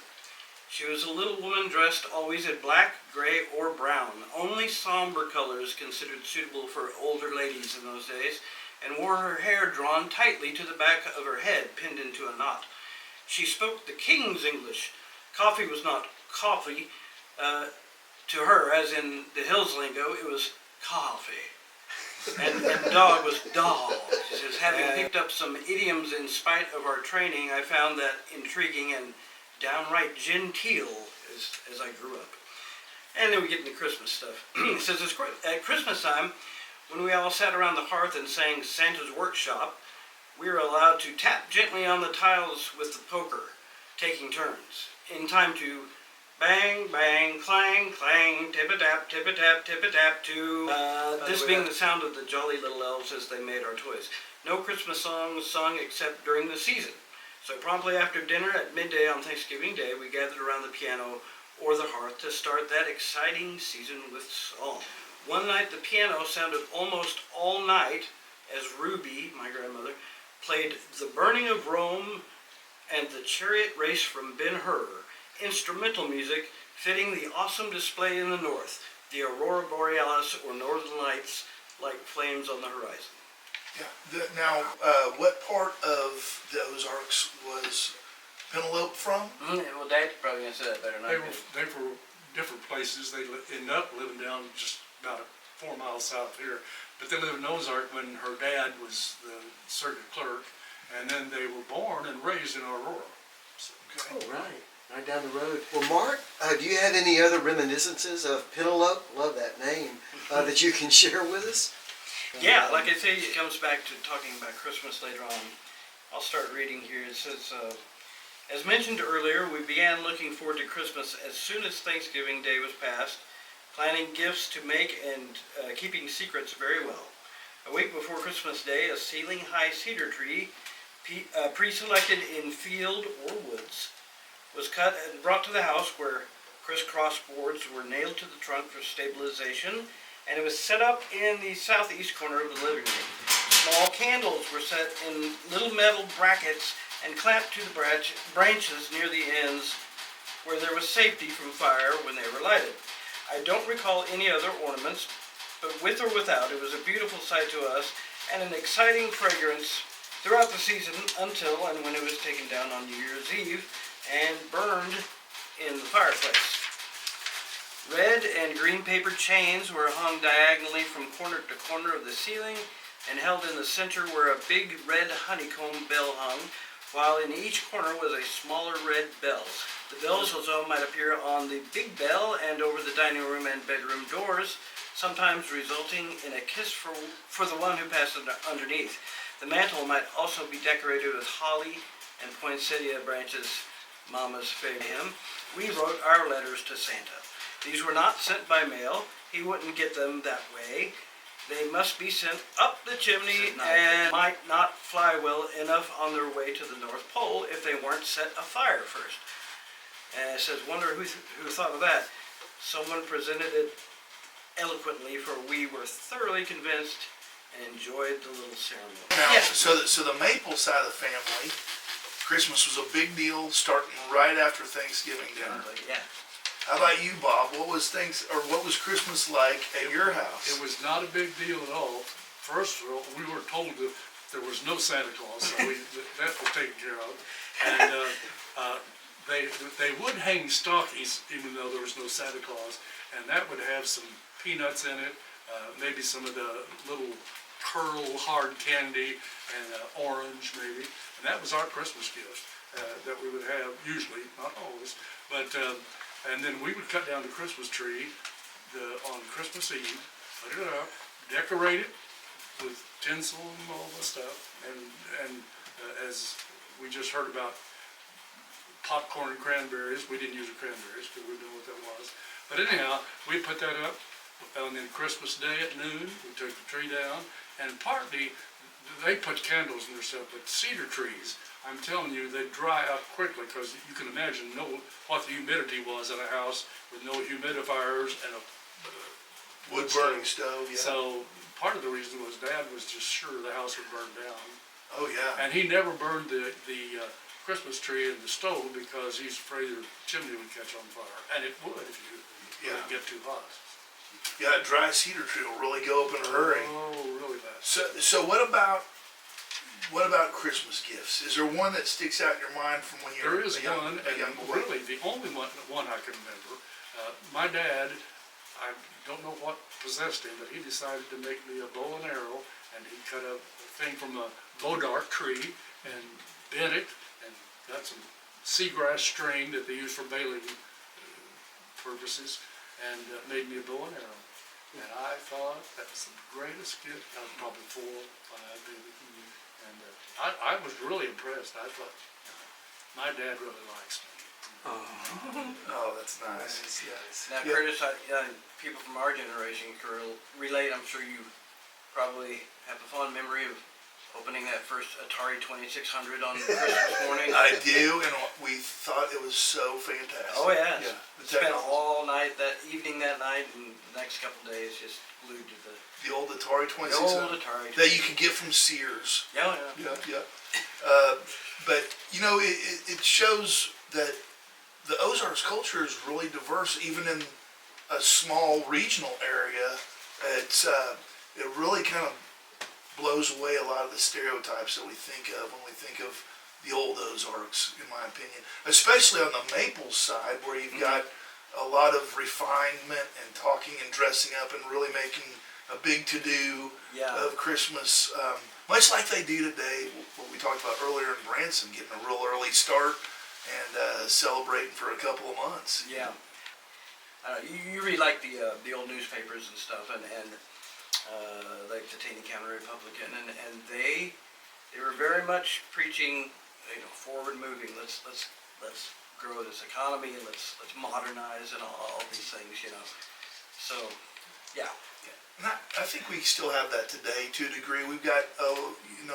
She was a little woman dressed always in black, gray, or brown, only somber colors considered suitable for older ladies in those days, and wore her hair drawn tightly to the back of her head, pinned into a knot. She spoke the king's English. Coffee was not coffee to her, as in the Hills lingo, it was coffee. And dog was dog. She says, having picked up some idioms in spite of our training, I found that intriguing and downright genteel as I grew up. And then we get into Christmas stuff. It says, at Christmas time, when we all sat around the hearth and sang Santa's Workshop, we were allowed to tap gently on the tiles with the poker, taking turns, in time to bang, bang, clang, clang, tip-a-tap, tip-a-tap, tip-a-tap, to this being the sound of the jolly little elves as they made our toys. No Christmas songs sung except during the season. So promptly after dinner at midday on Thanksgiving Day, we gathered around the piano or the hearth to start that exciting season with song. One night the piano sounded almost all night as Ruby, my grandmother, played The Burning of Rome and The Chariot Race from Ben-Hur, instrumental music fitting the awesome display in the north, the aurora borealis or northern lights like flames on the horizon. Yeah. Now, what part of the Ozarks was Penelope from? Well, Dad's probably going to say that better than I They were different places. They ended up living down just about 4 miles south here. But they lived in Ozark when her dad was the circuit clerk, and then they were born and raised in Aurora. So, Oh, right. Right down the road. Well, Mark, do you have any other reminiscences of Penelope? Love that name. That you can share with us? Yeah, like I say, it comes back to talking about Christmas later on. I'll start reading here. It says, as mentioned earlier, we began looking forward to Christmas as soon as Thanksgiving Day was passed. planning gifts to make and keeping secrets very well. A week before Christmas Day, a ceiling-high cedar tree, pre-selected in field or woods, was cut and brought to the house, where crisscross boards were nailed to the trunk for stabilization, and it was set up in the southeast corner of the living room. Small candles were set in little metal brackets and clamped to the branches near the ends, where there was safety from fire when they were lighted. I don't recall any other ornaments, but with or without, it was a beautiful sight to us and an exciting fragrance throughout the season until and when it was taken down on New Year's Eve and burned in the fireplace. Red and green paper chains were hung diagonally from corner to corner of the ceiling and held in the center where a big red honeycomb bell hung, while in each corner was a smaller red bell. The bells also might appear on the big bell and over the dining room and bedroom doors, sometimes resulting in a kiss for the one who passed underneath. The mantle might also be decorated with holly and poinsettia branches, Mama's favorite. We wrote our letters to Santa. These were not sent by mail. He wouldn't get them that way. They must be sent up the chimney and might not fly well enough on their way to the North Pole if they weren't set afire first. And it says, wonder who thought of that. Someone presented it eloquently, for we were thoroughly convinced and enjoyed the little ceremony. Now, Yeah. so the Maple side of the family, Christmas was a big deal, starting right after Thanksgiving dinner. Yeah. How about you, Bob? What was Christmas like at your house? It was not a big deal at all. First of all, we were told that there was no Santa Claus, so that was taken care of. And they would hang stockings even though there was no Santa Claus, and that would have some peanuts in it, maybe some of the little curl hard candy, and orange maybe. And that was our Christmas gift that we would have usually, not always, but. And then we would cut down the Christmas tree on Christmas Eve, put it up, decorate it with tinsel and all the stuff. And as we just heard about popcorn and cranberries, we didn't use the cranberries because we didn't know what that was. But anyhow, we put that up, and then Christmas Day at noon, we took the tree down, and partly they put candles in their stuff, but cedar trees, I'm telling you, they dry up quickly, because you can imagine what the humidity was in a house with no humidifiers and a Wood burning stove, yeah. So part of the reason was Dad was just sure the house would burn down. Oh, yeah. And he never burned the Christmas tree in the stove because he's afraid the chimney would catch on fire. And it would if you let it get too hot. Yeah, a dry cedar tree will really go up in a hurry. Oh, really fast. So what about Christmas gifts? Is there one that sticks out in your mind from when you were There is a young boy? Really the only one I can remember. My dad, I don't know what possessed him, but he decided to make me a bow and arrow, and he cut a thing from a bodark tree and bent it, and got some seagrass string that they use for bailing purposes, and made me a bow and arrow. And I thought that was the greatest gift. I was probably 4 or 5, maybe. And I was really impressed. I thought, my dad really likes me. Oh, that's nice. Yes. Now, Curtis, people from our generation can relate. I'm sure you probably have a fond memory of opening that first Atari 2600 on Christmas morning. I do, and we thought it was so fantastic. Oh, yeah. Yeah. Spent all night, that night, and the next couple of days just glued to the old Atari 2600. old Atari. That you could get from Sears. Yeah. Yeah. But, it shows that the Ozarks culture is really diverse, even in a small regional area. It really kind of blows away a lot of the stereotypes that we think of when we think of the old Ozarks, in my opinion. Especially on the Maple side, where you've got a lot of refinement and talking and dressing up and really making a big to-do of Christmas, much like they do today, what we talked about earlier in Branson, getting a real early start and celebrating for a couple of months. Yeah. You read like the old newspapers and stuff, and like the Taney County Republican, and they were very much preaching, forward moving. Let's grow this economy, and let's modernize and all these things, So, yeah. And I think we still have that today to a degree. We've got,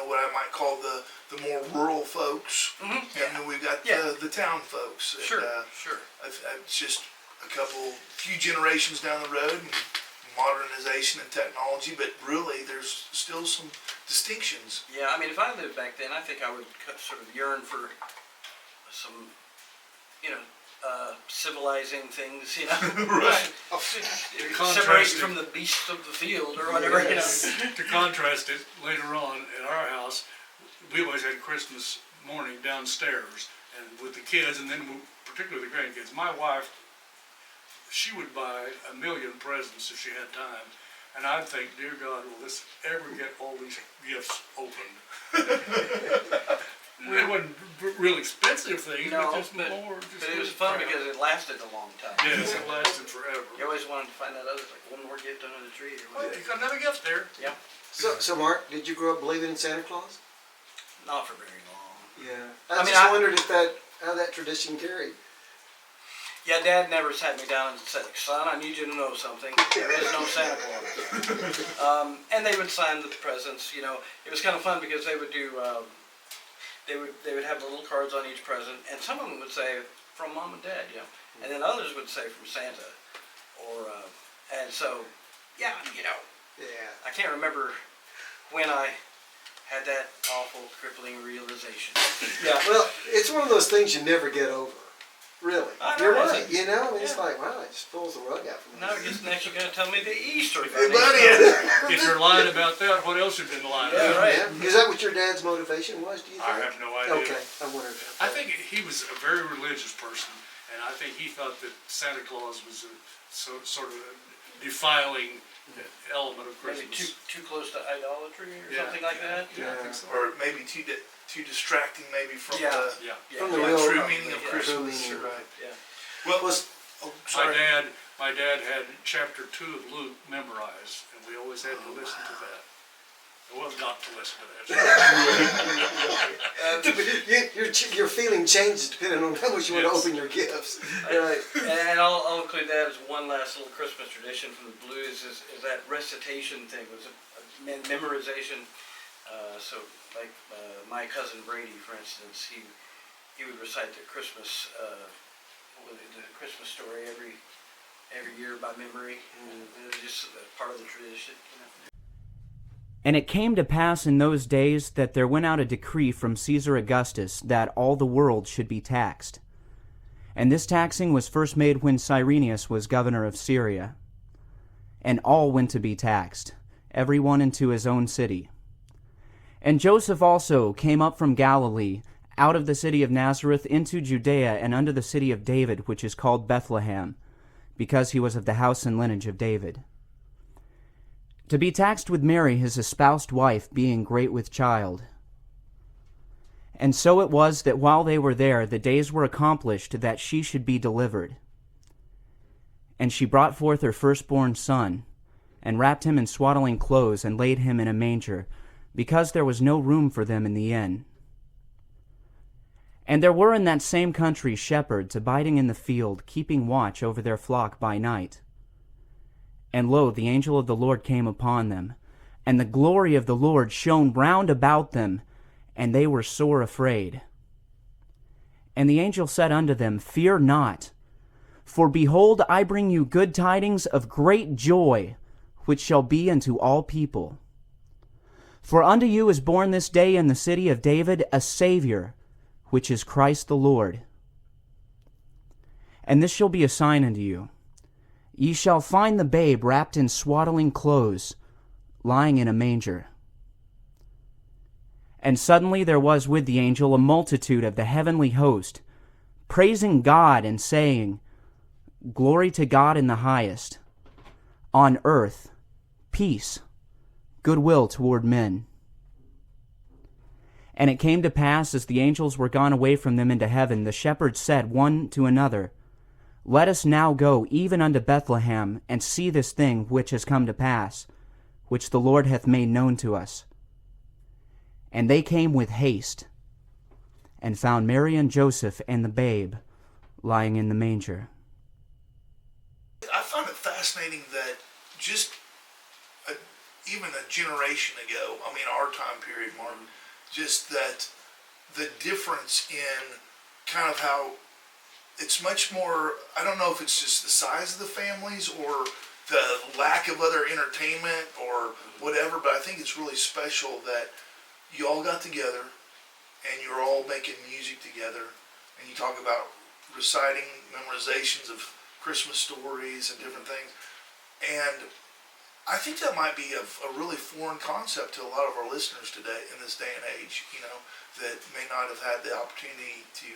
what I might call the more rural folks, and then we've got the town folks. And, Sure. It's just few generations down the road, and modernization and technology, but really there's still some distinctions. Yeah, I mean, if I lived back then, I think I would sort of yearn for some, civilizing things, Right. Separate from the beasts of the field or whatever, To contrast it, later on in our house, we always had Christmas morning downstairs, and with the kids, and then particularly the grandkids. My wife, she would buy 1 million presents if she had time, and I'd think, dear God, will this ever get all these gifts opened? It wasn't real expensive things, but just more. But it was fun because it lasted a long time. Yes, it lasted forever. You always wanted to find out others, like one more gift under the tree. Or Oh, you got another gift there. Yeah, So Mark, did you grow up believing in Santa Claus? not for very long. Yeah. I mean, I wondered wondered how that tradition carried. Yeah, Dad never sat me down and said, "Son, I need you to know something. There is no Santa Claus." And they would sign the presents. It was kind of fun because they would do. They would have the little cards on each present, and some of them would say from Mom and Dad, and then others would say from Santa, and so, Yeah. I can't remember when I had that awful crippling realization. Yeah. Well, it's one of those things you never get over. Really. I know, You're is right. it? It's like, wow, it just pulls the rug out from Now I guess next you're going to tell me the Easter Bunny. Bunny. If you're lying about that, what else have you been lying Yeah, about? right. Yeah. Is that what your dad's motivation was, do you think? I have no idea. Okay, I wondered about I that. think he was a very religious person, and I think he thought that Santa Claus was a sort of a defiling element of Maybe Christmas. too close to idolatry or Yeah, something like that. Yeah, I think so. Or maybe too distracting, maybe from Yeah. the Yeah. From the the real- true meaning of yeah. Christmas. True meaning. Right. Yeah. Well, Was- sorry. My dad had chapter 2 of Luke memorized, and we always had to listen to that. Well, not to listen to that. Your feeling changes depending on how much you want to Yes. open your gifts. Right. And I'll include that as one last little Christmas tradition from the Blues is that recitation thing, was a memorization. So like my cousin Brady, for instance, he would recite the Christmas story every year by memory, and it was just part of the tradition. And it came to pass in those days that there went out a decree from Caesar Augustus that all the world should be taxed. And this taxing was first made when Cyrenius was governor of Syria. And all went to be taxed, every one into his own city. And Joseph also came up from Galilee, out of the city of Nazareth into Judea, and unto the city of David, which is called Bethlehem, because he was of the house and lineage of David, to be taxed with Mary, his espoused wife, being great with child. And so it was that while they were there, the days were accomplished that she should be delivered. And she brought forth her firstborn son, and wrapped him in swaddling clothes, and laid him in a manger, because there was no room for them in the inn. And there were in that same country shepherds abiding in the field, keeping watch over their flock by night. And lo, the angel of the Lord came upon them, and the glory of the Lord shone round about them, and they were sore afraid. And the angel said unto them, Fear not, for behold, I bring you good tidings of great joy, which shall be unto all people. For unto you is born this day in the city of David a Savior, which is Christ the Lord. And this shall be a sign unto you. Ye shall find the babe wrapped in swaddling clothes, lying in a manger. And suddenly there was with the angel a multitude of the heavenly host, praising God and saying, Glory to God in the highest, on earth peace, goodwill toward men. And it came to pass, as the angels were gone away from them into heaven, the shepherds said one to another, Let us now go even unto Bethlehem, and see this thing which has come to pass, which the Lord hath made known to us. And they came with haste, and found Mary and Joseph and the babe lying in the manger. I find it fascinating that just even a generation ago, I mean our time period, Mark, just that the difference in kind of how it's much more, I don't know if it's just the size of the families or the lack of other entertainment or whatever, but I think it's really special that you all got together and you're all making music together and you talk about reciting memorizations of Christmas stories and different things. And I think that might be a really foreign concept to a lot of our listeners today in this day and age, you know, that may not have had the opportunity to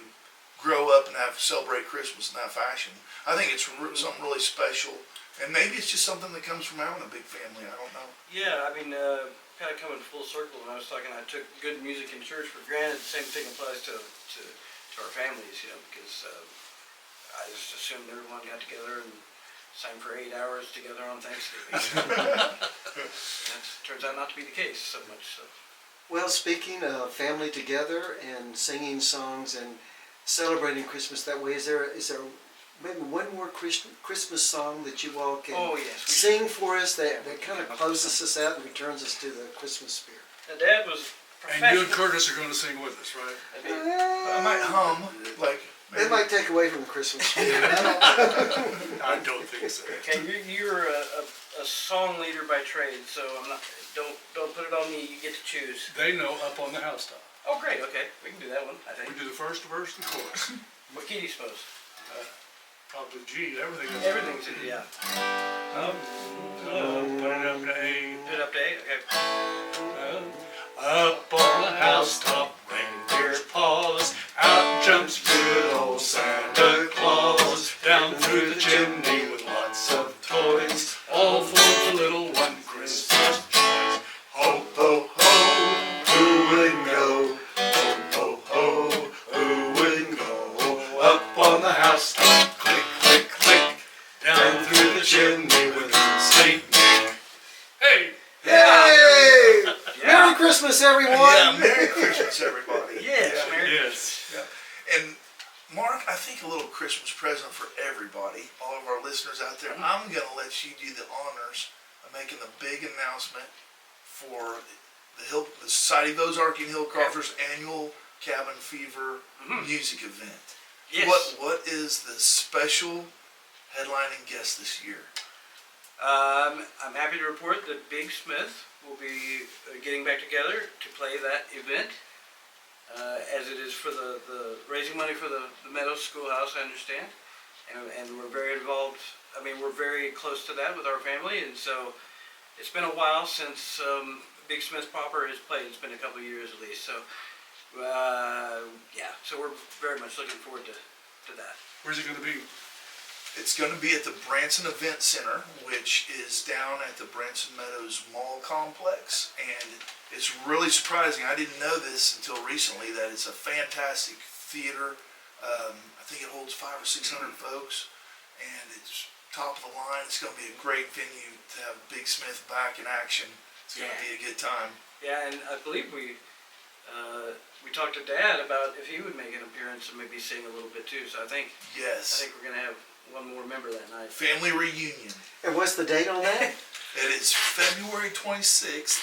grow up and celebrate Christmas in that fashion. I think it's something really special, and maybe it's just something that comes from having a big family. I don't know. Yeah, I mean, kind of coming full circle. When I was talking, I took good music in church for granted. The same thing applies to our families, you know, because I just assumed everyone got together and sang for 8 hours together on Thanksgiving. That turns out not to be the case so much. So. Well, speaking of family together and singing songs and celebrating Christmas that way, is there maybe one more Christmas song that you all can sing for us that kind of closes us out and returns us to the Christmas spirit? Now, Dad was professional. And you and Curtis are going to sing with us, right? I might hum, like... It might take away from the Christmas spirit. I don't think so. Okay, you're a song leader by trade, so I'm not. Don't put it on me. You get to choose. They know Up on the Housetop. Oh, great. Okay, we can do that one. I think. We do the first verse and the chorus. What key do you suppose? Probably G. Everything's yeah. Put it up to A. Put it up to A. Okay. Up on the housetop, reindeer's paws. Out jumps good old Santa Claus. Down through the chimney with lots of toys, all for the little one Christmas joys. Ho, ho, ho, who wouldn't go? Ho, ho, ho, who wouldn't go? Up on the housetop, click, click, click. Down through the chimney with Saint Nick. Hey! Yay! Merry Christmas, everyone! Yeah, Merry Christmas, everybody. Yes, Merry Yes. Yeah. And Mark, I think a little Christmas present for everybody, all of our listeners out there. I'm going to let you do the honors of making the big announcement for the Society of Ozark and Hillcrofters annual Cabin Fever music event. Yes. What is the special headlining guest this year? I'm happy to report that Big Smith will be getting back together to play that event. As it is for the raising money for the Meadows Schoolhouse, I understand, and we're very involved. I mean, we're very close to that with our family, and so it's been a while since Big Smith proper has played. It's been a couple of years at least. So so we're very much looking forward to that. Where's it going to be? It's going to be at the Branson Event Center, which is down at the Branson Meadows Mall Complex, and it's really surprising. I didn't know this until recently that it's a fantastic theater. I think it holds 500 or 600 folks, and it's top of the line. It's going to be a great venue to have Big Smith back in action. It's going to be a good time. Yeah, and I believe we talked to Dad about if he would make an appearance and maybe sing a little bit too. So I think Yes. we're going to have one more member that night. Family reunion. And what's the date on that? It is February 26th,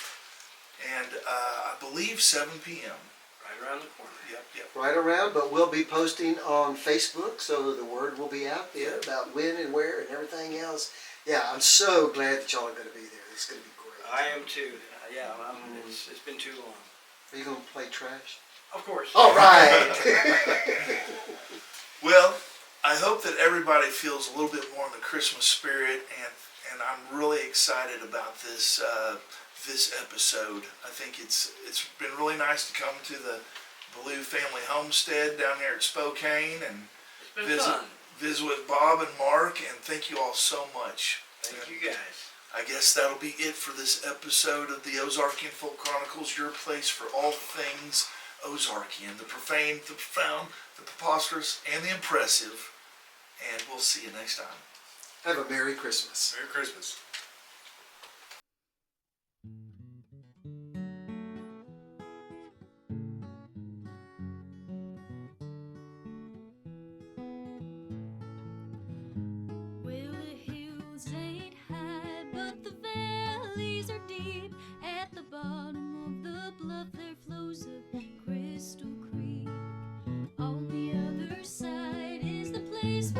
and I believe 7 p.m. Right around the corner. Yep. Right around, but we'll be posting on Facebook, so the word will be out there about when and where and everything else. Yeah, I'm so glad that y'all are going to be there. It's going to be great. I am too. It's been too long. Are you going to play trash? Of course. All right. Well, I hope that everybody feels a little bit more in the Christmas spirit, and I'm really excited about this this episode. I think it's been really nice to come to the Bilyeu family homestead down here at Spokane and It's been fun. visit with Bob and Mark, and thank you all so much. Thank you guys. I guess that'll be it for this episode of the Ozarkian Folk Chronicles, your place for all things Ozarkian, the profane, the profound, the preposterous, and the impressive. And we'll see you next time. Have a Merry Christmas. Merry Christmas. Well, the hills ain't high, but Crystal Creek. On the other side is the place